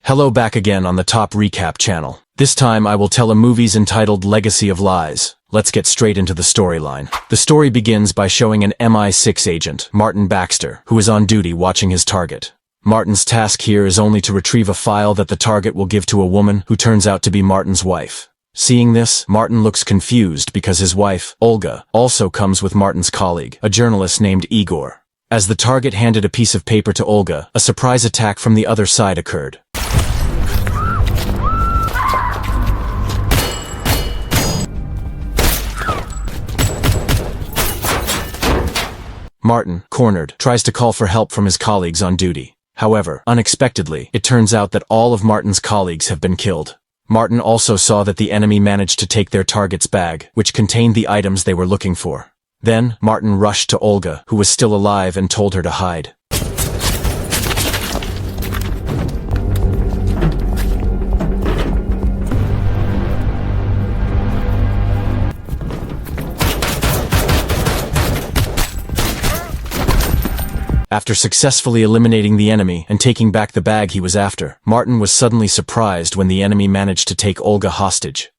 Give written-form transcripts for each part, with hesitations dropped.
Hello, back again on the Top Recap channel. This time I will tell a movie's entitled Legacy of Lies. Let's get straight into the storyline. The story begins by showing an MI6 agent, Martin Baxter, who is on duty watching his target. Martin's task here is only to retrieve a file that the target will give to a woman who turns out to be Martin's wife. Seeing this, Martin looks confused because his wife, Olga, also comes with Martin's colleague, a journalist named Igor. As the target handed a piece of paper to Olga, a surprise attack from the other side occurred. Martin, cornered, tries to call for help from his colleagues on duty. However, unexpectedly, it turns out that all of Martin's colleagues have been killed. Martin also saw that the enemy managed to take their target's bag, which contained the items they were looking for. Then, Martin rushed to Olga, who was still alive, and told her to hide. After successfully eliminating the enemy and taking back the bag he was after, Martin was suddenly surprised when the enemy managed to take Olga hostage.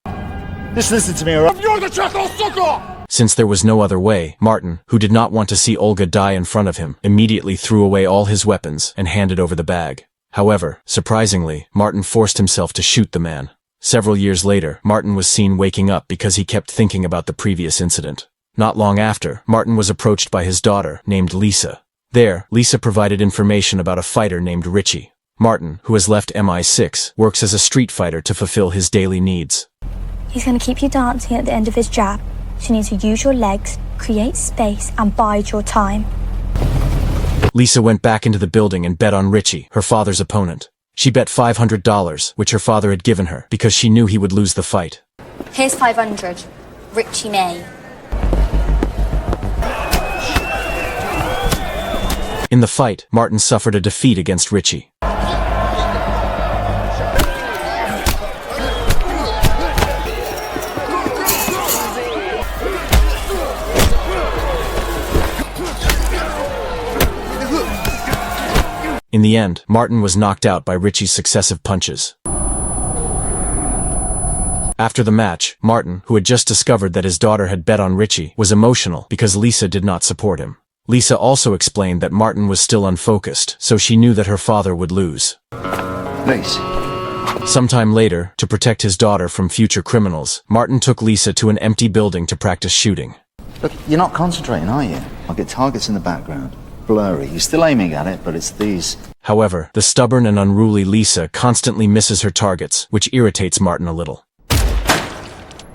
Just listen to me, alright? You're the Czechoslovakia! Since there was no other way, Martin, who did not want to see Olga die in front of him, immediately threw away all his weapons and handed over the bag. However, surprisingly, Martin forced himself to shoot the man. Several years later, Martin was seen waking up because he kept thinking about the previous incident. Not long after, Martin was approached by his daughter, named Lisa. There, Lisa provided information about a fighter named Richie. Martin, who has left MI6, works as a street fighter to fulfill his daily needs. He's going to keep you dancing at the end of his jab, so you need to use your legs, create space, and bide your time. Lisa went back into the building and bet on Richie, her father's opponent. She bet $500, which her father had given her, because she knew he would lose the fight. Here's 500. Richie May. In the fight, Martin suffered a defeat against Richie. In the end, Martin was knocked out by Richie's successive punches. After the match, Martin, who had just discovered that his daughter had bet on Richie, was emotional because Lisa did not support him. Lisa also explained that Martin was still unfocused, so she knew that her father would lose. Lisa. Sometime later, to protect his daughter from future criminals, Martin took Lisa to an empty building to practice shooting. Look, you're not concentrating, are you? I'll get targets in the background. Blurry. You're still aiming at it, but it's these. However, the stubborn and unruly Lisa constantly misses her targets, which irritates Martin a little.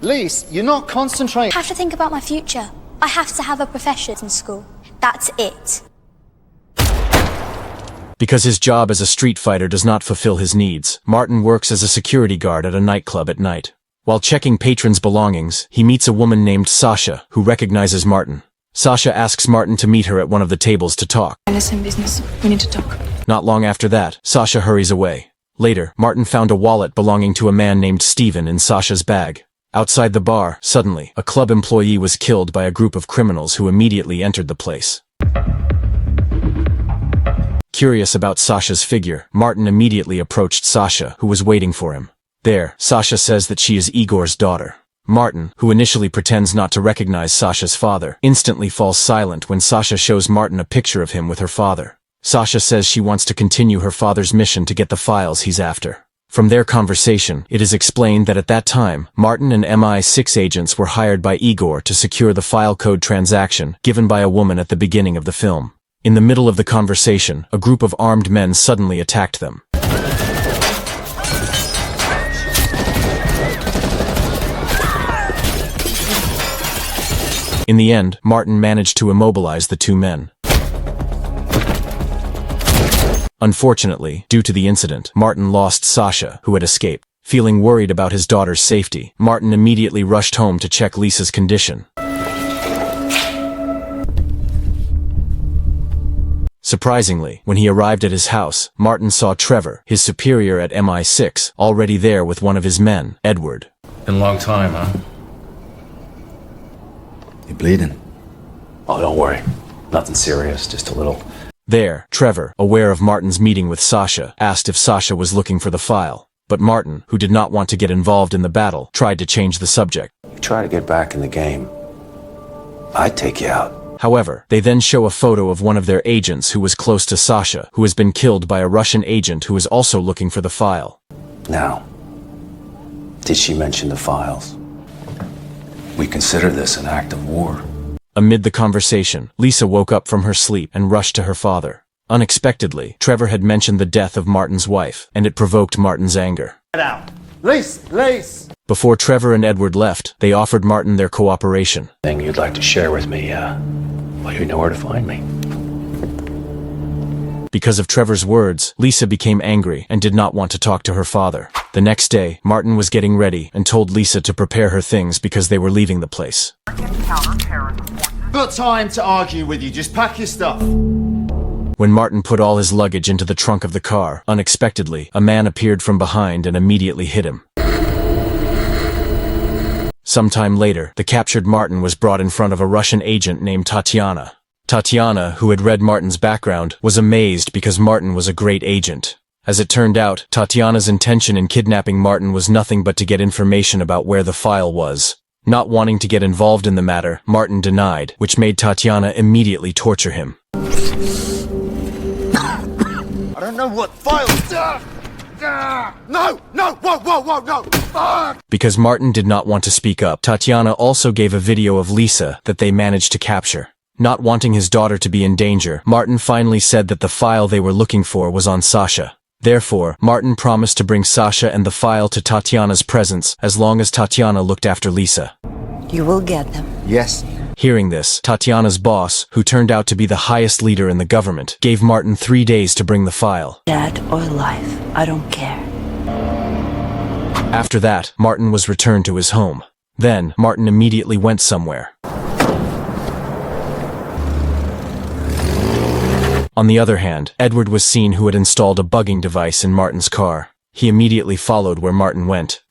Lisa, you're not concentrating. I have to think about my future. I have to have a profession in school. That's it. Because his job as a street fighter does not fulfill his needs, Martin works as a security guard at a nightclub at night. While checking patrons' belongings, he meets a woman named Sasha, who recognizes Martin. Sasha asks Martin to meet her at one of the tables to talk. Listen, business. We need to talk. Not long after that, Sasha hurries away. Later, Martin found a wallet belonging to a man named Steven in Sasha's bag. Outside the bar, suddenly, a club employee was killed by a group of criminals who immediately entered the place. Curious about Sasha's figure, Martin immediately approached Sasha, who was waiting for him. There, Sasha says that she is Igor's daughter. Martin, who initially pretends not to recognize Sasha's father, instantly falls silent when Sasha shows Martin a picture of him with her father. Sasha says she wants to continue her father's mission to get the files he's after. From their conversation, it is explained that at that time, Martin and MI6 agents were hired by Igor to secure the file code transaction given by a woman at the beginning of the film. In the middle of the conversation, a group of armed men suddenly attacked them. In the end, Martin managed to immobilize the two men. Unfortunately, due to the incident, Martin lost Sasha, who had escaped. Feeling worried about his daughter's safety, Martin immediately rushed home to check Lisa's condition. Surprisingly, when he arrived at his house, Martin saw Trevor, his superior at MI6, already there with one of his men, Edward. Been a long time, huh? You're bleeding. Oh, don't worry. Nothing serious, just a little. There, Trevor, aware of Martin's meeting with Sasha, asked if Sasha was looking for the file. But Martin, who did not want to get involved in the battle, tried to change the subject. You try to get back in the game, I'd take you out. However, they then show a photo of one of their agents who was close to Sasha, who has been killed by a Russian agent who is also looking for the file. Now, did she mention the files? We consider this an act of war. Amid the conversation, Lisa woke up from her sleep and rushed to her father. Unexpectedly, Trevor had mentioned the death of Martin's wife, and it provoked Martin's anger. Get out. Lise! Before Trevor and Edward left, they offered Martin their cooperation. Thing you'd like to share with me, well, you know where to find me. Because of Trevor's words, Lisa became angry and did not want to talk to her father. The next day, Martin was getting ready and told Lisa to prepare her things because they were leaving the place. Got time to argue with you, just pack your stuff. When Martin put all his luggage into the trunk of the car, unexpectedly, a man appeared from behind and immediately hit him. Sometime later, the captured Martin was brought in front of a Russian agent named Tatiana. Tatiana, who had read Martin's background, was amazed because Martin was a great agent. As it turned out, Tatiana's intention in kidnapping Martin was nothing but to get information about where the file was. Not wanting to get involved in the matter, Martin denied, which made Tatiana immediately torture him. I don't know what files. No! Whoa, no! Fuck! Because Martin did not want to speak up, Tatiana also gave a video of Lisa that they managed to capture. Not wanting his daughter to be in danger, Martin finally said that the file they were looking for was on Sasha. Therefore, Martin promised to bring Sasha and the file to Tatiana's presence as long as Tatiana looked after Lisa. You will get them. Yes. Hearing this, Tatiana's boss, who turned out to be the highest leader in the government, gave Martin 3 days to bring the file. Dead or alive, I don't care. After that, Martin was returned to his home. Then, Martin immediately went somewhere. On the other hand, Edward was seen who had installed a bugging device in Martin's car. He immediately followed where Martin went.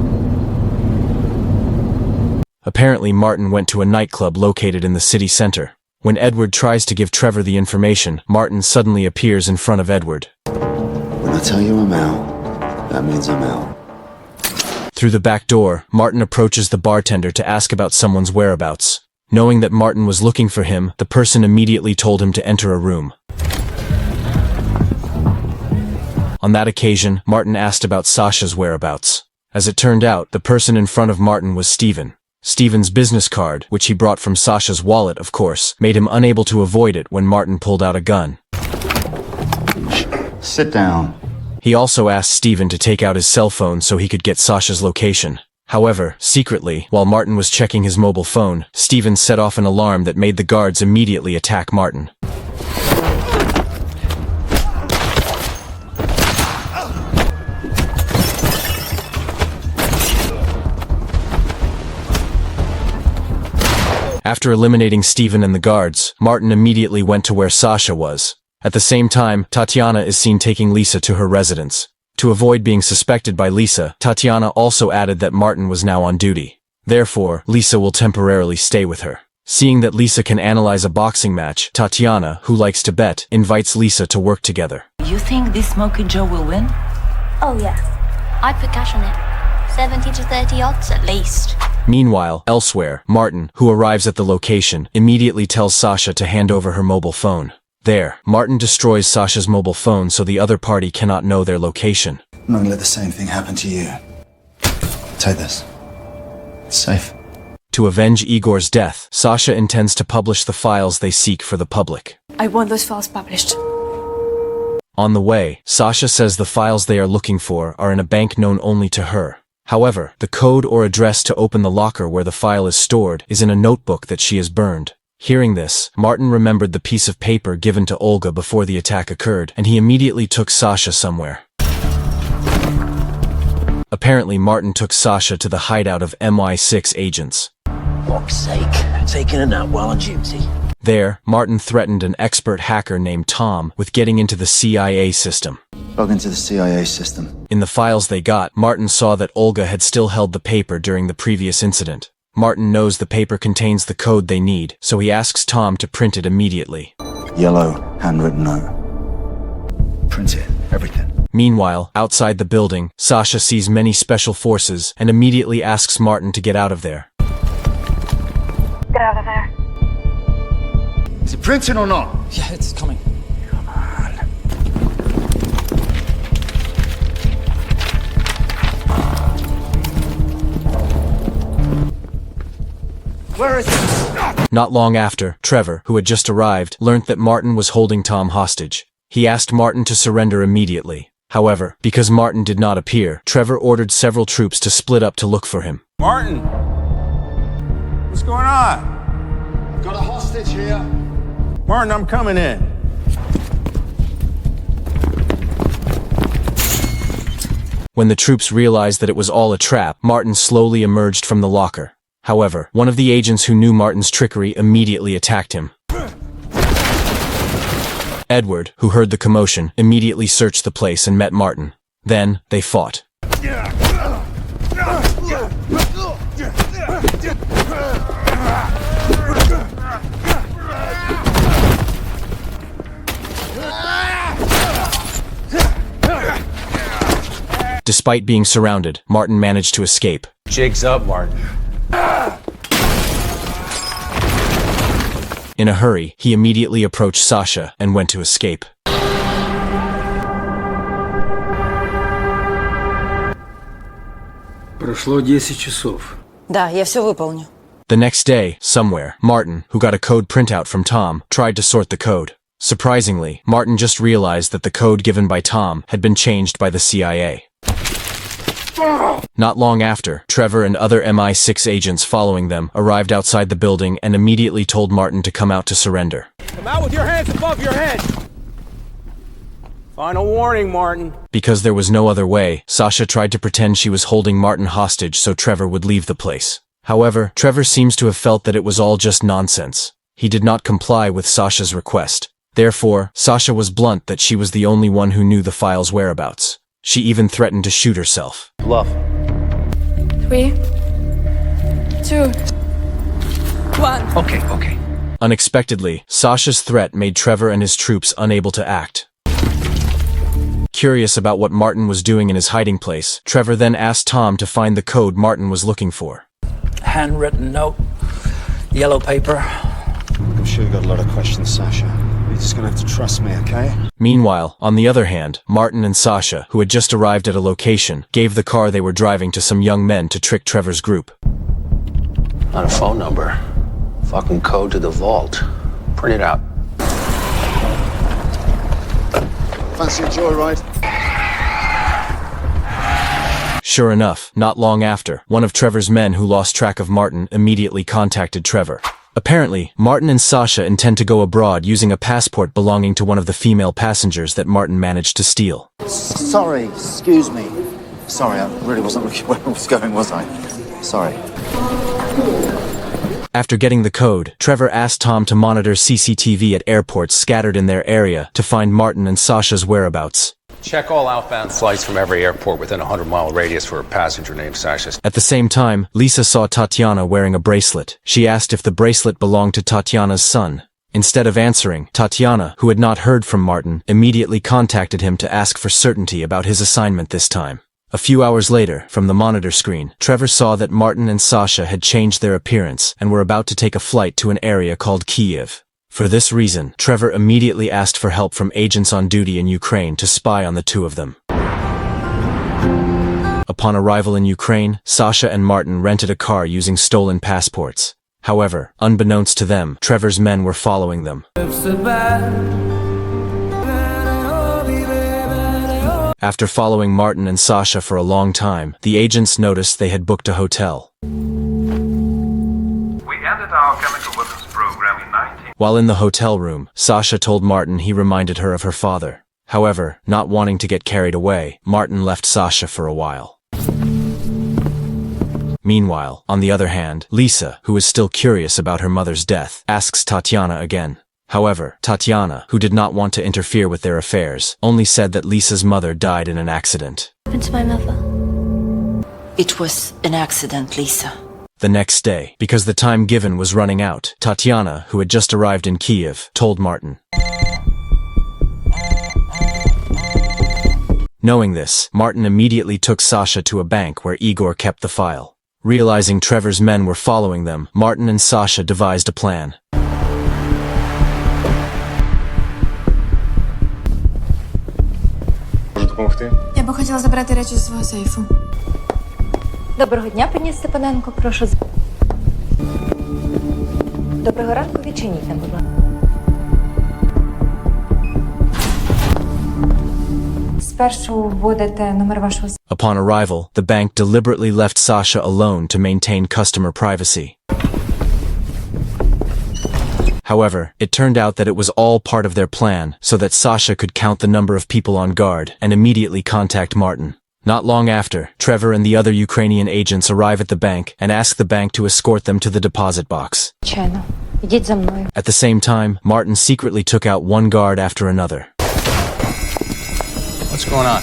Apparently, Martin went to a nightclub located in the city center. When Edward tries to give Trevor the information, Martin suddenly appears in front of Edward. When I tell you I'm out, that means I'm out. Through the back door, Martin approaches the bartender to ask about someone's whereabouts. Knowing that Martin was looking for him, the person immediately told him to enter a room. On that occasion, Martin asked about Sasha's whereabouts. As it turned out, the person in front of Martin was Steven. Steven's business card, which he brought from Sasha's wallet, of course, made him unable to avoid it when Martin pulled out a gun. Sit down. He also asked Steven to take out his cell phone so he could get Sasha's location. However, secretly, while Martin was checking his mobile phone, Steven set off an alarm that made the guards immediately attack Martin. After eliminating Steven and the guards, Martin immediately went to where Sasha was. At the same time, Tatiana is seen taking Lisa to her residence. To avoid being suspected by Lisa, Tatiana also added that Martin was now on duty. Therefore, Lisa will temporarily stay with her. Seeing that Lisa can analyze a boxing match, Tatiana, who likes to bet, invites Lisa to work together. You think this Smoky Joe will win? Oh yeah. I'd put cash on it. 70 to 30 odds at least. Meanwhile, elsewhere, Martin, who arrives at the location, immediately tells Sasha to hand over her mobile phone. There, Martin destroys Sasha's mobile phone so the other party cannot know their location. I'm not gonna let the same thing happen to you. Take this. It's safe. To avenge Igor's death, Sasha intends to publish the files they seek for the public. I want those files published. On the way, Sasha says the files they are looking for are in a bank known only to her. However, the code or address to open the locker where the file is stored is in a notebook that she has burned. Hearing this, Martin remembered the piece of paper given to Olga before the attack occurred, and he immediately took Sasha somewhere. Apparently, Martin took Sasha to the hideout of MI6 agents. Fuck's sake, taking a nap while on duty. There, Martin threatened an expert hacker named Tom with getting into the CIA system. Log into the CIA system. In the files they got, Martin saw that Olga had still held the paper during the previous incident. Martin knows the paper contains the code they need, so he asks Tom to print it immediately. Yellow, handwritten note. print it, everything. Meanwhile, outside the building, Sasha sees many special forces and immediately asks Martin to get out of there. Get out of there. Is it printing or not? Yeah, it's coming. Come on. Where is it? Not long after, Trevor, who had just arrived, learnt that Martin was holding Tom hostage. He asked Martin to surrender immediately. However, because Martin did not appear, Trevor ordered several troops to split up to look for him. Martin! What's going on? Got a hostage here. Martin, I'm coming in. When the troops realized that it was all a trap, Martin slowly emerged from the locker. However, one of the agents who knew Martin's trickery immediately attacked him. Edward, who heard the commotion, immediately searched the place and met Martin. Then, they fought. Despite being surrounded, Martin managed to escape. Jig's up, Martin. In a hurry, he immediately approached Sasha and went to escape. Прошло 10 часов. Да, я все выполню. The next day, somewhere, Martin, who got a code printout from Tom, tried to sort the code. Surprisingly, Martin just realized that the code given by Tom had been changed by the CIA. Not long after, Trevor and other MI6 agents following them arrived outside the building and immediately told Martin to come out to surrender. Come out with your hands above your head! Final warning, Martin. Because there was no other way, Sasha tried to pretend she was holding Martin hostage so Trevor would leave the place. However, Trevor seems to have felt that it was all just nonsense. He did not comply with Sasha's request. Therefore, Sasha was blunt that she was the only one who knew the file's whereabouts. She even threatened to shoot herself. Bluff. 3, 2, 1. Okay. Unexpectedly, Sasha's threat made Trevor and his troops unable to act. Curious about what Martin was doing in his hiding place, Trevor then asked Tom to find the code Martin was looking for. Handwritten note. Yellow paper. I'm sure you got a lot of questions, Sasha. You're just gonna have to trust me, okay? Meanwhile, on the other hand, Martin and Sasha, who had just arrived at a location, gave the car they were driving to some young men to trick Trevor's group. Not a phone number. Fucking code to the vault. Print it out. Fancy a joyride? Sure enough, not long after, one of Trevor's men who lost track of Martin immediately contacted Trevor. Apparently, Martin and Sasha intend to go abroad using a passport belonging to one of the female passengers that Martin managed to steal. Sorry, excuse me. Sorry, I really wasn't looking where I was going, was I? Sorry. After getting the code, Trevor asked Tom to monitor CCTV at airports scattered in their area to find Martin and Sasha's whereabouts. Check all outbound flights from every airport within a 100-mile radius for a passenger named Sasha. At the same time, Lisa saw Tatiana wearing a bracelet. She asked if the bracelet belonged to Tatiana's son. Instead of answering, Tatiana, who had not heard from Martin, immediately contacted him to ask for certainty about his assignment this time. A few hours later, from the monitor screen, Trevor saw that Martin and Sasha had changed their appearance and were about to take a flight to an area called Kyiv. For this reason, Trevor immediately asked for help from agents on duty in Ukraine to spy on the two of them. Upon arrival in Ukraine, Sasha and Martin rented a car using stolen passports. However, unbeknownst to them, Trevor's men were following them. After following Martin and Sasha for a long time, the agents noticed they had booked a hotel. We ended our chemical weapons program in 19... While in the hotel room, Sasha told Martin he reminded her of her father. However, not wanting to get carried away, Martin left Sasha for a while. Meanwhile, on the other hand, Lisa, who is still curious about her mother's death, asks Tatiana again. However, Tatiana, who did not want to interfere with their affairs, only said that Lisa's mother died in an accident. What happened to my mother? It was an accident, Lisa. The next day, because the time given was running out, Tatiana, who had just arrived in Kyiv, told Martin. Knowing this, Martin immediately took Sasha to a bank where Igor kept the file. Realizing Trevor's men were following them, Martin and Sasha devised a plan. Я би хотіла забрати речі з свого сейфу. Доброго дня, пані Степаненко, прошу. Доброго ранку, відчиніть нам, будь ласка. Спершу вводите номер вашого. Upon arrival, the bank deliberately left Sasha alone to maintain customer privacy. However, it turned out that it was all part of their plan, so that Sasha could count the number of people on guard and immediately contact Martin. Not long after, Trevor and the other Ukrainian agents arrive at the bank and ask the bank to escort them to the deposit box. At the same time, Martin secretly took out one guard after another. What's going on?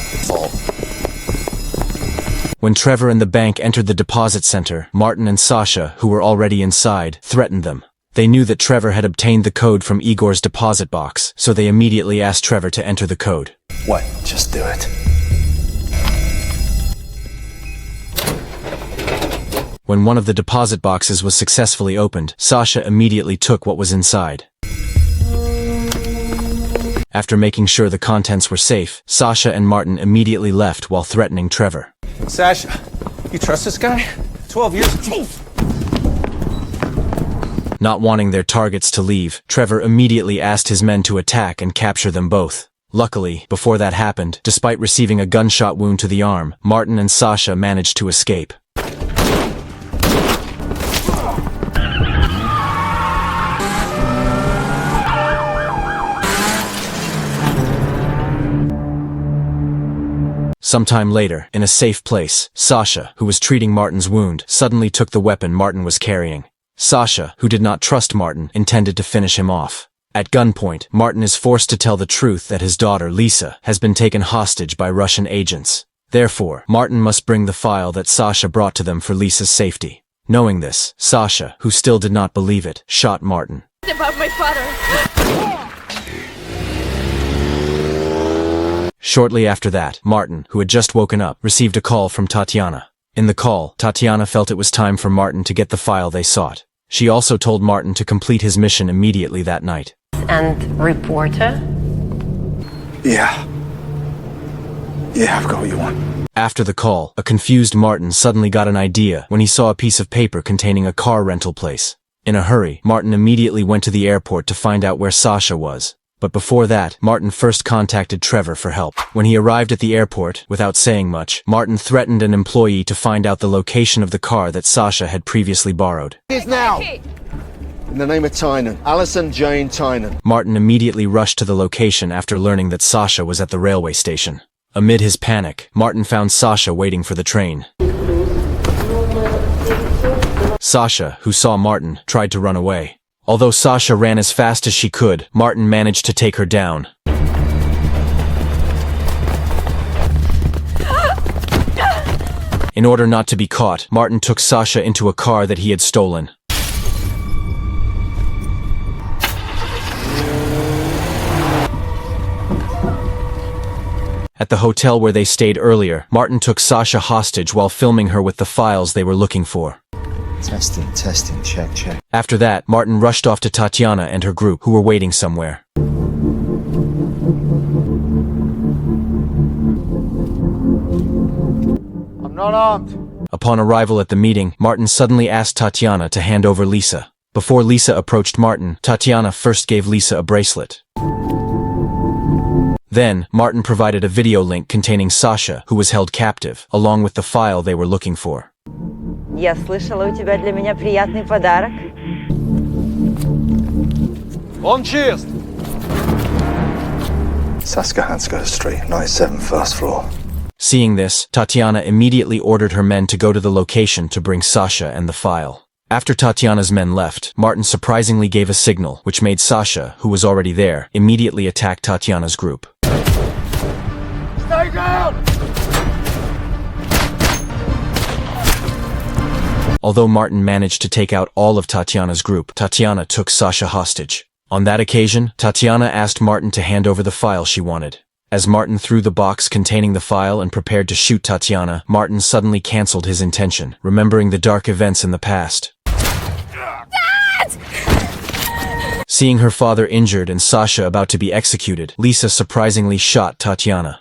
When Trevor and the bank entered the deposit center, Martin and Sasha, who were already inside, threatened them. They knew that Trevor had obtained the code from Igor's deposit box, so they immediately asked Trevor to enter the code. What? Just do it. When one of the deposit boxes was successfully opened, Sasha immediately took what was inside. After making sure the contents were safe, Sasha and Martin immediately left while threatening Trevor. Sasha, you trust this guy? 12 years. Not wanting their targets to leave, Trevor immediately asked his men to attack and capture them both. Luckily, before that happened, despite receiving a gunshot wound to the arm, Martin and Sasha managed to escape. Sometime later, in a safe place, Sasha, who was treating Martin's wound, suddenly took the weapon Martin was carrying. Sasha, who did not trust Martin, intended to finish him off. At gunpoint, Martin is forced to tell the truth that his daughter, Lisa, has been taken hostage by Russian agents. Therefore, Martin must bring the file that Sasha brought to them for Lisa's safety. Knowing this, Sasha, who still did not believe it, shot Martin. About my father. Shortly after that, Martin, who had just woken up, received a call from Tatiana. In the call, Tatiana felt it was time for Martin to get the file they sought. She also told Martin to complete his mission immediately that night. And reporter? Yeah, I've got what you want. After the call, a confused Martin suddenly got an idea when he saw a piece of paper containing a car rental place. In a hurry, Martin immediately went to the airport to find out where Sasha was. But before that, Martin first contacted Trevor for help. When he arrived at the airport, without saying much, Martin threatened an employee to find out the location of the car that Sasha had previously borrowed. It is now! In the name of Tynan. Alison Jane Tynan. Martin immediately rushed to the location after learning that Sasha was at the railway station. Amid his panic, Martin found Sasha waiting for the train. Sasha, who saw Martin, tried to run away. Although Sasha ran as fast as she could, Martin managed to take her down. In order not to be caught, Martin took Sasha into a car that he had stolen. At the hotel where they stayed earlier, Martin took Sasha hostage while filming her with the files they were looking for. Testing, check. After that, Martin rushed off to Tatiana and her group, who were waiting somewhere. I'm not armed. Upon arrival at the meeting, Martin suddenly asked Tatiana to hand over Lisa. Before Lisa approached Martin, Tatiana first gave Lisa a bracelet. Then, Martin provided a video link containing Sasha, who was held captive, along with the file they were looking for. Я слышала, у тебя для меня приятный подарок. On cheers! Saskahanska Street, 97, first floor. Seeing this, Tatiana immediately ordered her men to go to the location to bring Sasha and the file. After Tatiana's men left, Martin surprisingly gave a signal, which made Sasha, who was already there, immediately attack Tatiana's group. Stay down! Although Martin managed to take out all of Tatiana's group, Tatiana took Sasha hostage. On that occasion, Tatiana asked Martin to hand over the file she wanted. As Martin threw the box containing the file and prepared to shoot Tatiana, Martin suddenly canceled his intention, remembering the dark events in the past. Dad! Seeing her father injured and Sasha about to be executed, Lisa surprisingly shot Tatiana.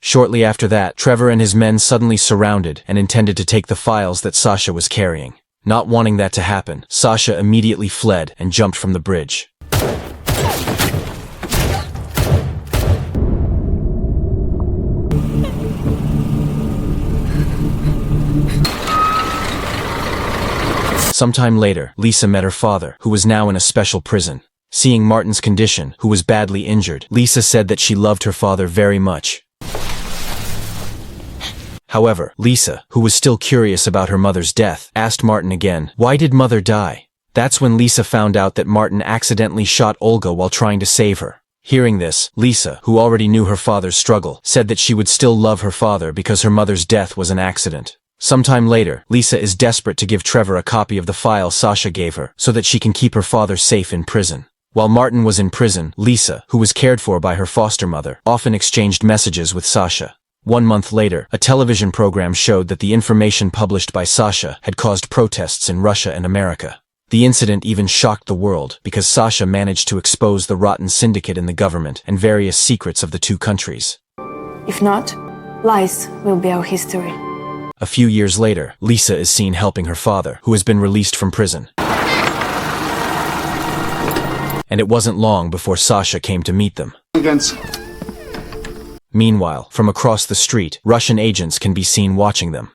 Shortly after that, Trevor and his men suddenly surrounded and intended to take the files that Sasha was carrying. Not wanting that to happen, Sasha immediately fled and jumped from the bridge. Sometime later, Lisa met her father, who was now in a special prison. Seeing Martin's condition, who was badly injured, Lisa said that she loved her father very much. However, Lisa, who was still curious about her mother's death, asked Martin again, "Why did mother die?" That's when Lisa found out that Martin accidentally shot Olga while trying to save her. Hearing this, Lisa, who already knew her father's struggle, said that she would still love her father because her mother's death was an accident. Sometime later, Lisa is desperate to give Trevor a copy of the file Sasha gave her so that she can keep her father safe in prison. While Martin was in prison, Lisa, who was cared for by her foster mother, often exchanged messages with Sasha. 1 month later, a television program showed that the information published by Sasha had caused protests in Russia and America. The incident even shocked the world because Sasha managed to expose the rotten syndicate in the government and various secrets of the two countries. If not, lies will be our history. A few years later, Lisa is seen helping her father, who has been released from prison. And it wasn't long before Sasha came to meet them. Meanwhile, from across the street, Russian agents can be seen watching them.